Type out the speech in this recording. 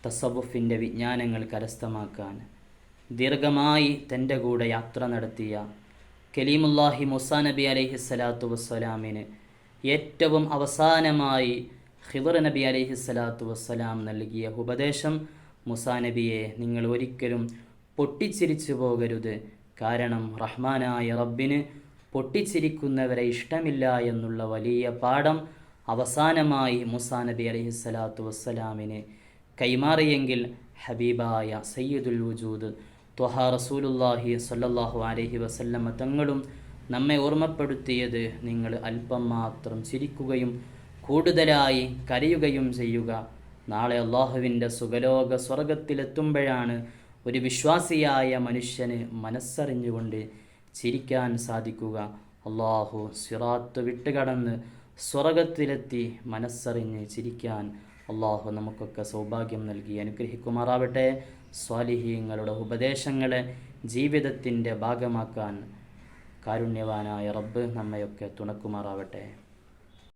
തസവുഫിൻ്റെ വിജ്ഞാനങ്ങൾ കരസ്ഥമാക്കാൻ ദീർഘമായി തൻ്റെ കൂടെ യാത്ര നടത്തിയ കലീമുല്ലാഹി മൂസാ നബി അലൈഹിസ്സലാത്തു വസ്സലാമിന് ഏറ്റവും അവസാനമായി ഖിദർ നബി അലൈഹിസ്സലാത്തു വസ്സലാം നൽകിയ ഉപദേശം, മൂസാ നബിയെ നിങ്ങൾ ഒരിക്കലും പൊട്ടിച്ചിരിച്ചു പോകരുത്, കാരണം റഹ്മാനായ റബ്ബിന് പൊട്ടിച്ചിരിക്കുന്നവരെ ഇഷ്ടമില്ല എന്നുള്ള വലിയ പാഠം അവസാനമായി മൂസാ നബി അലൈഹിസ്സലാത്തു വസ്സലാമിന് കൈമാറിയെങ്കിൽ ഹബീബായ സയ്യിദുൽ വജൂദ് ത്വഹ റസൂലുള്ളാഹി സ്വല്ലല്ലാഹു അലൈഹി വസല്ലമ തങ്ങളും നമ്മെ ഓർമ്മപ്പെടുത്തിയത് നിങ്ങൾ അല്പം മാത്രം ചിരിക്കുകയും കൂടുതലായി കരയുകയും ചെയ്യുക. നാളെ അള്ളാഹുവിൻ്റെ സുഖലോക സ്വർഗത്തിലെത്തുമ്പോഴാണ് ഒരു വിശ്വാസിയായ മനുഷ്യന് മനസ്സറിഞ്ഞുകൊണ്ട് ചിരിക്കാൻ സാധിക്കുക. അള്ളാഹു സിറാത്ത് വിട്ടുകടന്ന് സ്വർഗത്തിലെത്തി മനസ്സറിഞ്ഞ് ചിരിക്കാൻ അള്ളാഹു നമുക്കൊക്കെ സൗഭാഗ്യം നൽകി അനുഗ്രഹിക്കുമാറാവട്ടെ. സ്വാലിഹീങ്ങളുടെ ഉപദേശങ്ങളെ ജീവിതത്തിൻ്റെ ഭാഗമാക്കാൻ കാരുണ്യവാനായ റബ്ബ് നമ്മയൊക്കെ തുണക്കുമാറാവട്ടെ.